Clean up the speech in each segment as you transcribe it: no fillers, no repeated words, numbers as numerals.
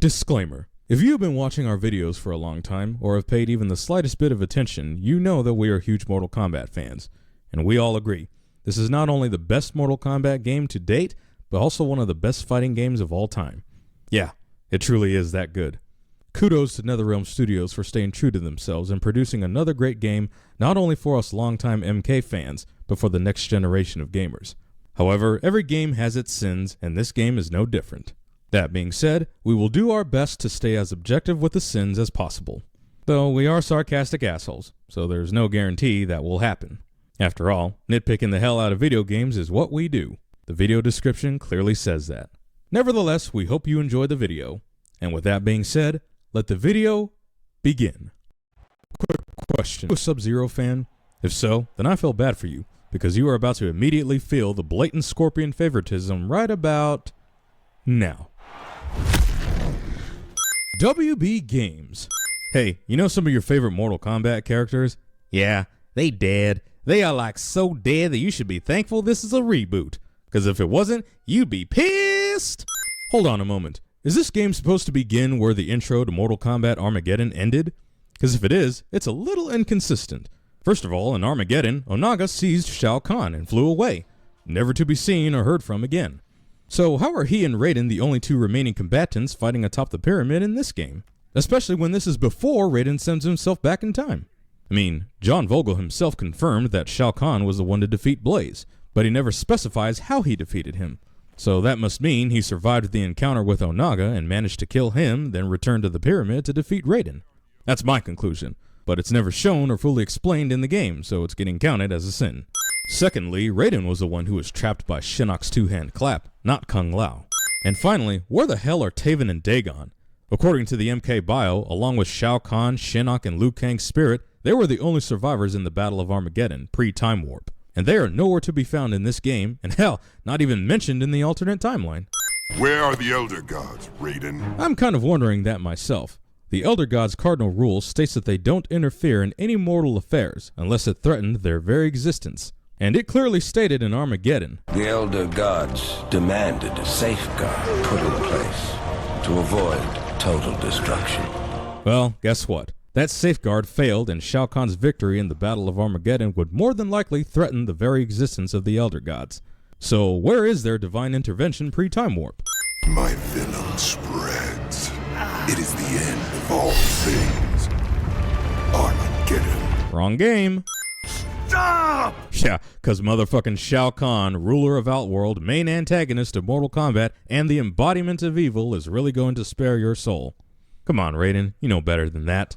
Disclaimer. If you have been watching our videos for a long time, or have paid even the slightest bit of attention, you know that we are huge Mortal Kombat fans. And we all agree, this is not only the best Mortal Kombat game to date, but also one of the best fighting games of all time. Yeah, it truly is that good. Kudos to NetherRealm Studios for staying true to themselves and producing another great game, not only for us longtime MK fans, but for the next generation of gamers. However, every game has its sins, and this game is no different. That being said, we will do our best to stay as objective with the sins as possible. Though we are sarcastic assholes, so there's no guarantee that will happen. After all, nitpicking the hell out of video games is what we do. The video description clearly says that. Nevertheless, we hope you enjoyed the video. And with that being said, let the video begin. Quick question. Are you a SubZero fan? If so, then I feel bad for you, because you are about to immediately feel the blatant Scorpion favoritism right about now. WB Games. Hey, you know some of your favorite Mortal Kombat characters? Yeah, they dead. They are like so dead that you should be thankful this is a reboot. Because if it wasn't, you'd be pissed. Hold on a moment. Is this game supposed to begin where the intro to Mortal Kombat Armageddon ended? Because if it is, it's a little inconsistent. First of all, in Armageddon, Onaga seized Shao Kahn and flew away, never to be seen or heard from again. So how are he and Raiden the only two remaining combatants fighting atop the pyramid in this game? Especially when this is before Raiden sends himself back in time. I mean, John Vogel himself confirmed that Shao Kahn was the one to defeat Blaze, but he never specifies how he defeated him. So that must mean he survived the encounter with Onaga and managed to kill him, then returned to the pyramid to defeat Raiden. That's my conclusion, but it's never shown or fully explained in the game, so it's getting counted as a sin. Secondly, Raiden was the one who was trapped by Shinnok's two-hand clap, not Kung Lao. And finally, where the hell are Taven and Dagon? According to the MK bio, along with Shao Kahn, Shinnok, and Liu Kang's spirit, they were the only survivors in the Battle of Armageddon, pre-Time Warp. And they are nowhere to be found in this game, and hell, not even mentioned in the alternate timeline. Where are the Elder Gods, Raiden? I'm kind of wondering that myself. The Elder Gods' cardinal rule states that they don't interfere in any mortal affairs unless it threatened their very existence. And it clearly stated in Armageddon. The Elder Gods demanded a safeguard put in place to avoid total destruction. Well, guess what? That safeguard failed, and Shao Kahn's victory in the Battle of Armageddon would more than likely threaten the very existence of the Elder Gods. So where is their divine intervention pre-Time Warp? My venom spreads. It is the end of all things. Armageddon. Wrong game. Stop! Yeah, cause motherfucking Shao Kahn, ruler of Outworld, main antagonist of Mortal Kombat, and the embodiment of evil is really going to spare your soul. Come on, Raiden, you know better than that.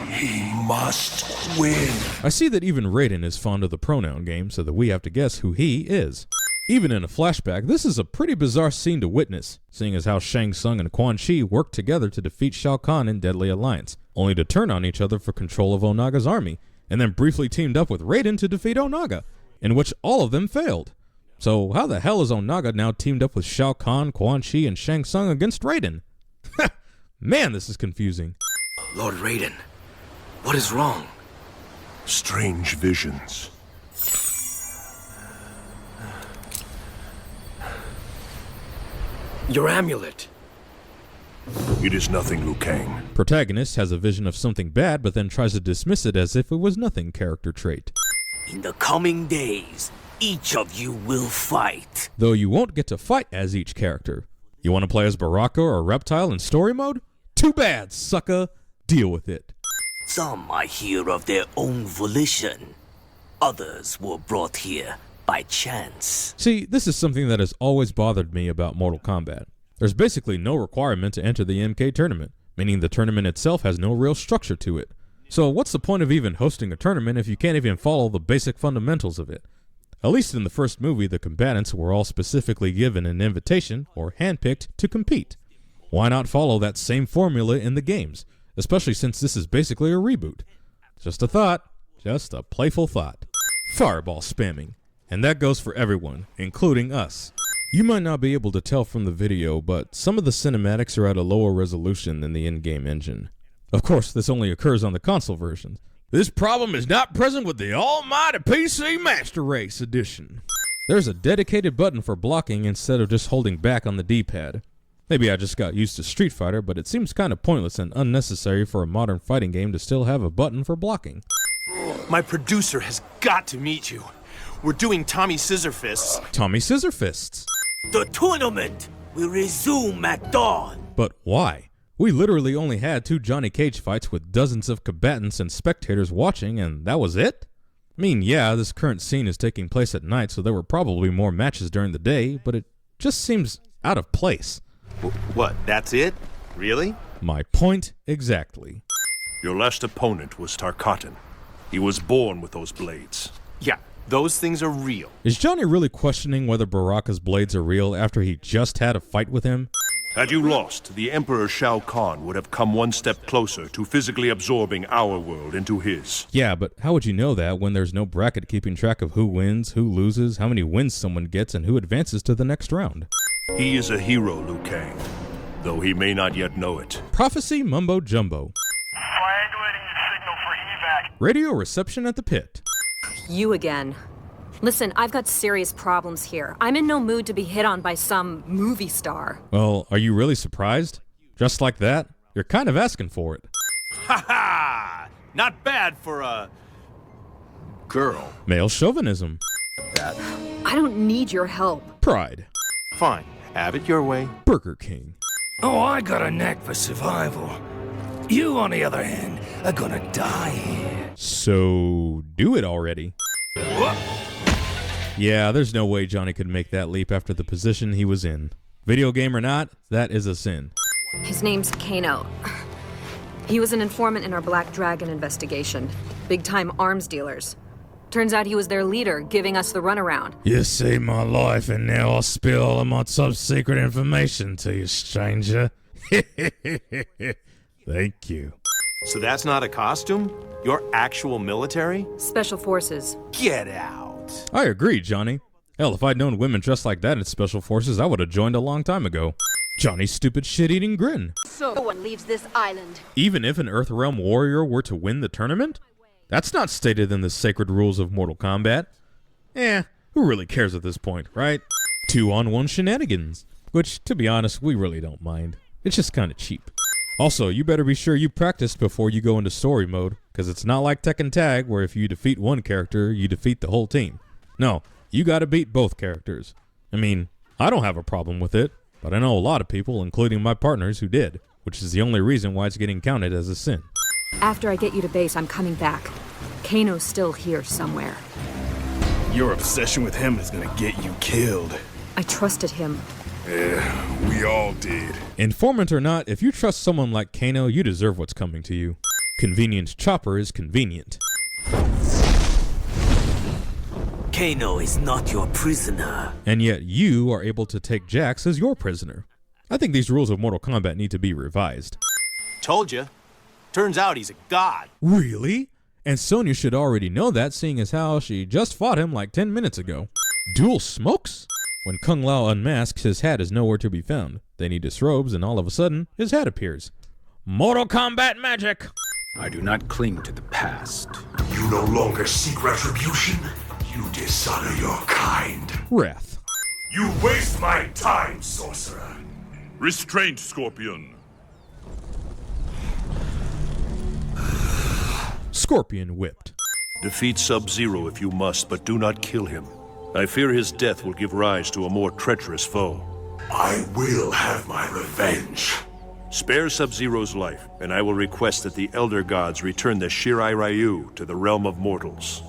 He must win. I see that even Raiden is fond of the pronoun game, so that we have to guess who he is. Even in a flashback, this is a pretty bizarre scene to witness, seeing as how Shang Tsung and Quan Chi worked together to defeat Shao Kahn in Deadly Alliance, only to turn on each other for control of Onaga's army, and then briefly teamed up with Raiden to defeat Onaga, in which all of them failed. So how the hell is Onaga now teamed up with Shao Kahn, Quan Chi, and Shang Tsung against Raiden? Man, this is confusing. Lord Raiden, what is wrong? Strange visions. Your amulet. It is nothing, Liu Kang. Protagonist has a vision of something bad, but then tries to dismiss it as if it was nothing character trait. In the coming days, each of you will fight. Though you won't get to fight as each character. You want to play as Baraka or Reptile in story mode? Too bad, sucker. Deal with it. Some are here of their own volition. Others were brought here by chance. See, this is something that has always bothered me about Mortal Kombat. There's basically no requirement to enter the MK tournament, meaning the tournament itself has no real structure to it. So what's the point of even hosting a tournament if you can't even follow the basic fundamentals of it? At least in the first movie, the combatants were all specifically given an invitation or handpicked to compete. Why not follow that same formula in the games, especially since this is basically a reboot? Just a thought, just a playful thought. Fireball spamming. And that goes for everyone, including us. You might not be able to tell from the video, but some of the cinematics are at a lower resolution than the in-game engine. Of course, this only occurs on the console versions. This problem is not present with the almighty PC Master Race Edition. There's a dedicated button for blocking instead of just holding back on the D-pad. Maybe I just got used to Street Fighter, but it seems kind of pointless and unnecessary for a modern fighting game to still have a button for blocking. My producer has got to meet you. We're doing Tommy Scissorfists. Tommy Scissorfists. The tournament will resume at dawn. But why? We literally only had 2 Johnny Cage fights with dozens of combatants and spectators watching, and that was it? I mean, yeah, this current scene is taking place at night, so there were probably more matches during the day, but it just seems out of place. What, that's it? Really? My point exactly. Your last opponent was Tarkatan. He was born with those blades. Yeah, those things are real. Is Johnny really questioning whether Baraka's blades are real after he just had a fight with him? Had you lost, the Emperor Shao Kahn would have come one step closer to physically absorbing our world into his. Yeah, but how would you know that when there's no bracket keeping track of who wins, who loses, how many wins someone gets, and who advances to the next round? He is a hero, Liu Kang, though he may not yet know it. Prophecy mumbo jumbo. Triangulating signal for evac. Radio reception at the pit. You again. Listen, I've got serious problems here. I'm in no mood to be hit on by some movie star. Well, are you really surprised? Just like that? You're kind of asking for it. Ha ha! Not bad for a girl. Male chauvinism. I don't need your help. Pride. Fine, have it your way. Burger King. Oh, I got a knack for survival. You, on the other hand, are gonna die here. So, do it already. Yeah, there's no way Johnny could make that leap after the position he was in. Video game or not, that is a sin. His name's Kano. He was an informant in our Black Dragon investigation. Big-time arms dealers. Turns out he was their leader, giving us the runaround. You saved my life, and now I'll spill all of my top-secret information to you, stranger. Thank you. So that's not a costume? You're actual military? Special Forces. Get out. I agree, Johnny. Hell, if I'd known women dressed like that in Special Forces, I would have joined a long time ago. Johnny's stupid shit-eating grin. So no one leaves this island. Even if an Earthrealm warrior were to win the tournament? That's not stated in the sacred rules of Mortal Kombat. Who really cares at this point, right? 2-on-1 shenanigans. Which, to be honest, we really don't mind. It's just kind of cheap. Also, you better be sure you practiced before you go into story mode, because it's not like Tekken Tag, where if you defeat one character, you defeat the whole team. No, you gotta beat both characters. I mean, I don't have a problem with it, but I know a lot of people, including my partners, who did, which is the only reason why it's getting counted as a sin. After I get you to base, I'm coming back. Kano's still here somewhere. Your obsession with him is gonna get you killed. I trusted him. Yeah, we all did. Informant or not, if you trust someone like Kano, you deserve what's coming to you. Convenient chopper is convenient. Kano is not your prisoner. And yet you are able to take Jax as your prisoner. I think these rules of Mortal Kombat need to be revised. Told you. Turns out he's a god. Really? And Sonya should already know that, seeing as how she just fought him like 10 minutes ago. Dual smokes? When Kung Lao unmasks, his hat is nowhere to be found. Then he disrobes, and all of a sudden, his hat appears. Mortal Kombat magic! I do not cling to the past. You no longer seek retribution. You dishonor your kind. Wrath. You waste my time, sorcerer. Restraint, Scorpion. Scorpion whipped. Defeat SubZero if you must, but do not kill him. I fear his death will give rise to a more treacherous foe. I will have my revenge. Spare SubZero's life, and I will request that the Elder Gods return the Shirai Ryu to the realm of mortals.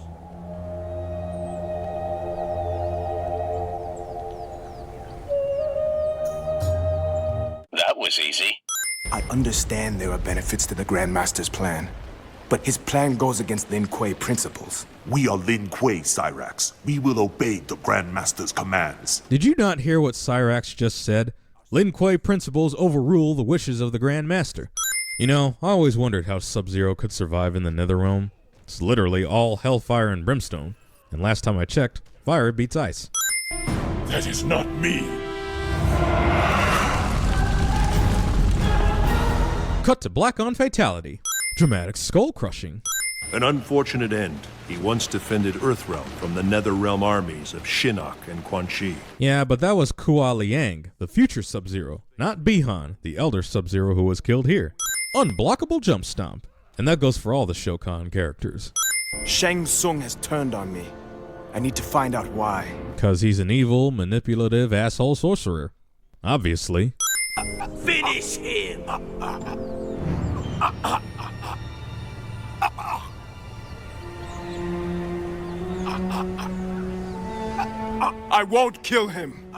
That was easy. I understand there are benefits to the Grandmaster's plan, but his plan goes against Lin Kuei principles. We are Lin Kuei, Cyrax. We will obey the Grandmaster's commands. Did you not hear what Cyrax just said? Lin Kuei principles overrule the wishes of the Grand Master. You know, I always wondered how SubZero could survive in the Netherrealm. It's literally all hellfire and brimstone. And last time I checked, fire beats ice. That is not me. Cut to black on fatality. Dramatic skull crushing. An unfortunate end. He once defended Earthrealm from the Netherrealm armies of Shinnok and Quan Chi. Yeah, but that was Kua Liang, the future Sub-Zero, not Bihan, the elder Sub-Zero who was killed here. Unblockable jump stomp. And that goes for all the Shokan characters. Shang Tsung has turned on me. I need to find out why. Because he's an evil, manipulative, asshole sorcerer. Obviously. Finish him! I won't kill him.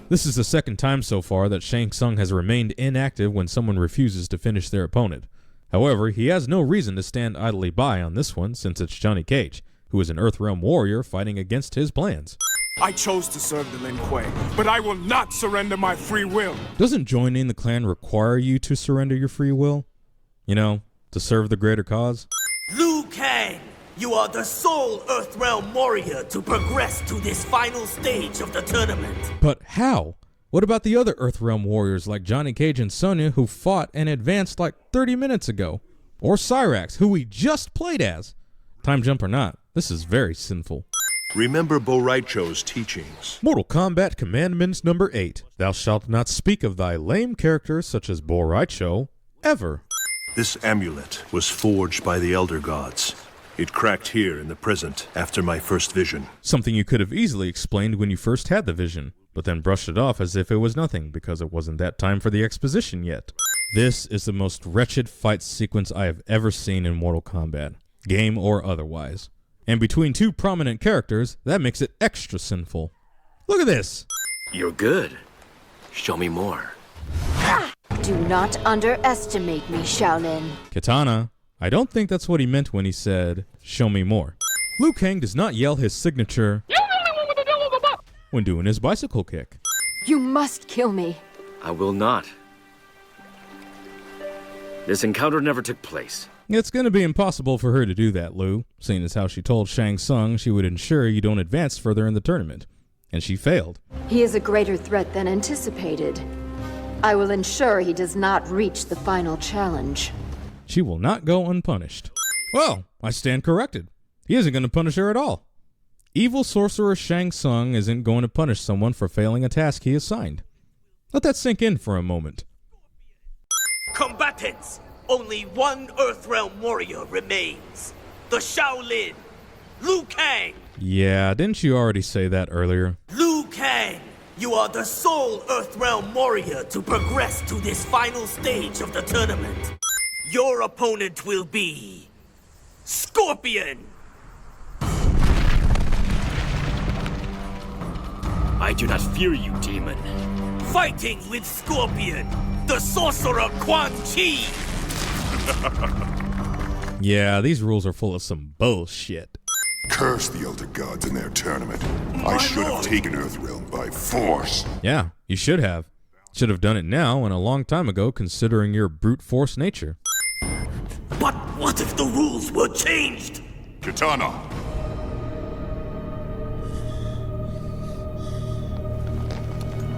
This is the second time so far that Shang Tsung has remained inactive when someone refuses to finish their opponent. However, he has no reason to stand idly by on this one since it's Johnny Cage, who is an Earthrealm warrior fighting against his plans. I chose to serve the Lin Kuei, but I will not surrender my free will. Doesn't joining the clan require you to surrender your free will? You know, to serve the greater cause? Liu Kang, you are the sole Earthrealm warrior to progress to this final stage of the tournament. But how? What about the other Earthrealm warriors like Johnny Cage and Sonya who fought and advanced like 30 minutes ago? Or Cyrax, who we just played as? Time jump or not, this is very sinful. Remember Bo' Rai Cho's teachings. Mortal Kombat Commandments number 8. Thou shalt not speak of thy lame characters such as Bo' Rai Cho, ever. This amulet was forged by the Elder Gods. It cracked here in the present after my first vision. Something you could have easily explained when you first had the vision, but then brushed it off as if it was nothing because it wasn't that time for the exposition yet. This is the most wretched fight sequence I have ever seen in Mortal Kombat, game or otherwise. And between two prominent characters, that makes it extra sinful. Look at this! You're good. Show me more. Do not underestimate me, Shaolin. Katana, I don't think that's what he meant when he said, show me more. Liu Kang does not yell his signature when doing his bicycle kick. You must kill me. I will not. This encounter never took place. It's going to be impossible for her to do that, Liu, seeing as how she told Shang Tsung she would ensure you don't advance further in the tournament. And she failed. He is a greater threat than anticipated. I will ensure he does not reach the final challenge. She will not go unpunished. Well, I stand corrected. He isn't going to punish her at all. Evil sorcerer Shang Tsung isn't going to punish someone for failing a task he assigned. Let that sink in for a moment. Combatants! Only one Earthrealm warrior remains. The Shaolin, Liu Kang. Yeah, didn't you already say that earlier? Liu Kang, you are the sole Earthrealm warrior to progress to this final stage of the tournament. Your opponent will be Scorpion. I do not fear you, demon. Fighting with Scorpion, the sorcerer Quan Chi. Yeah, these rules are full of some bullshit. Curse the Elder Gods in their tournament. I should have taken Earthrealm by force. Yeah, you should have. Should have done it now and a long time ago considering your brute force nature. But what if the rules were changed? Katana.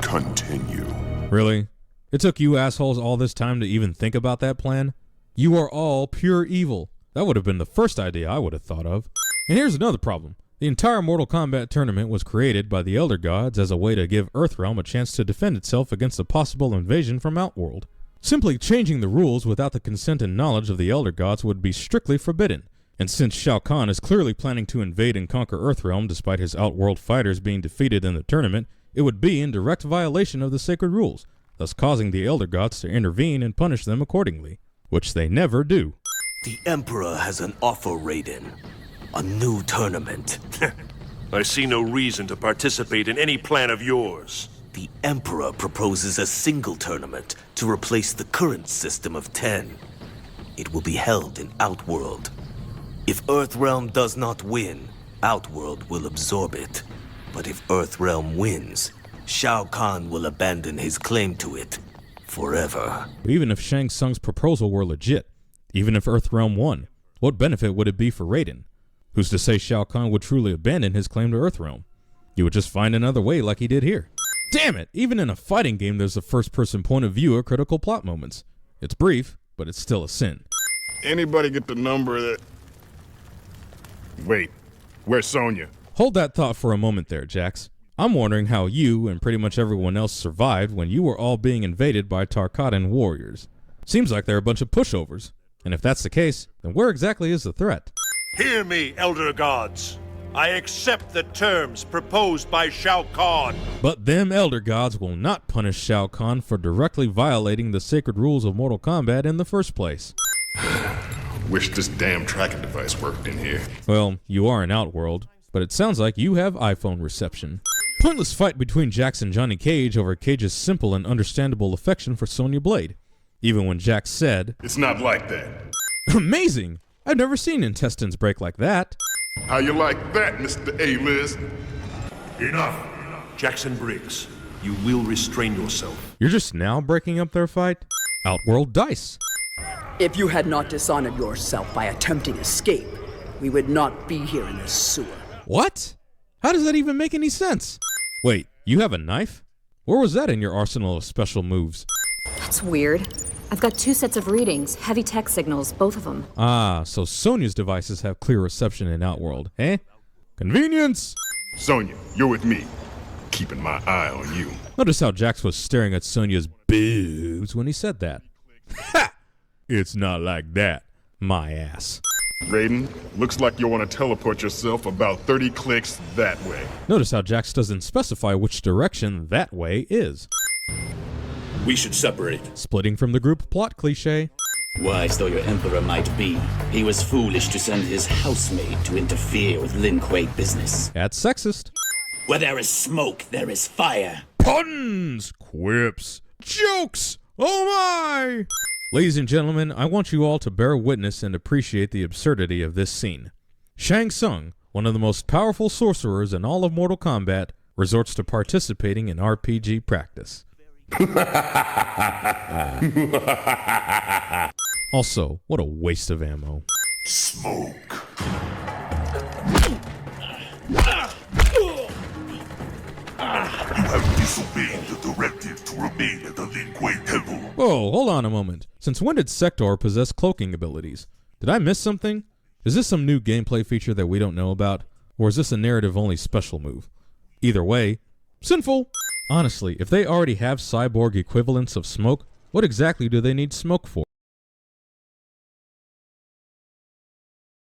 Continue. Really? It took you assholes all this time to even think about that plan? You are all pure evil. That would have been the first idea I would have thought of. And here's another problem. The entire Mortal Kombat tournament was created by the Elder Gods as a way to give Earthrealm a chance to defend itself against a possible invasion from Outworld. Simply changing the rules without the consent and knowledge of the Elder Gods would be strictly forbidden. And since Shao Kahn is clearly planning to invade and conquer Earthrealm despite his Outworld fighters being defeated in the tournament, it would be in direct violation of the sacred rules, thus causing the Elder Gods to intervene and punish them accordingly. Which they never do. The Emperor has an offer, Raiden. A new tournament. I see no reason to participate in any plan of yours. The Emperor proposes a single tournament to replace the current system of 10. It will be held in Outworld. If Earthrealm does not win, Outworld will absorb it. But if Earthrealm wins, Shao Kahn will abandon his claim to it. Forever. Even if Shang Tsung's proposal were legit, even if Earthrealm won, what benefit would it be for Raiden? Who's to say Shao Kahn would truly abandon his claim to Earthrealm? He would just find another way like he did here. Damn it! Even in a fighting game there's a first-person point of view at critical plot moments. It's brief, but it's still a sin. Anybody get the number that... Wait, where's Sonya? Hold that thought for a moment there, Jax. I'm wondering how you and pretty much everyone else survived when you were all being invaded by Tarkatan warriors. Seems like they're a bunch of pushovers. And if that's the case, then where exactly is the threat? Hear me, Elder Gods. I accept the terms proposed by Shao Kahn. But them Elder Gods will not punish Shao Kahn for directly violating the sacred rules of Mortal Kombat in the first place. Wish this damn tracking device worked in here. Well, you are in Outworld, but it sounds like you have iPhone reception. Pointless fight between Jax and Johnny Cage over Cage's simple and understandable affection for Sonya Blade. Even when Jax said, "It's not like that." Amazing! I've never seen intestines break like that. How you like that, Mr. A-List? Enough. Jackson Briggs, you will restrain yourself. You're just now breaking up their fight? Outworld dice. If you had not dishonored yourself by attempting escape, we would not be here in this sewer. What? How does that even make any sense? Wait, you have a knife? Where was that in your arsenal of special moves? That's weird. I've got 2 sets of readings, heavy tech signals, both of them. Ah, so Sonya's devices have clear reception in Outworld, eh? Convenience! Sonya, you're with me. Keeping my eye on you. Notice how Jax was staring at Sonya's boobs when he said that. Ha! It's not like that, my ass. Raiden, looks like you'll want to teleport yourself about 30 clicks that way. Notice how Jax doesn't specify which direction that way is. We should separate. Splitting from the group plot cliche. Wise though your emperor might be, he was foolish to send his housemaid to interfere with Lin Kuei business. That's sexist. Where there is smoke, there is fire. Puns, quips, jokes, oh my! Ladies and gentlemen, I want you all to bear witness and appreciate the absurdity of this scene. Shang Tsung, one of the most powerful sorcerers in all of Mortal Kombat, resorts to participating in RPG practice. Also, what a waste of ammo. Smoke. You have disobeyed the directive to remain at the Lin Kuei Temple. Whoa, hold on a moment. Since when did Sector possess cloaking abilities? Did I miss something? Is this some new gameplay feature that we don't know about? Or is this a narrative-only special move? Either way, sinful! Honestly, if they already have cyborg equivalents of smoke, what exactly do they need smoke for?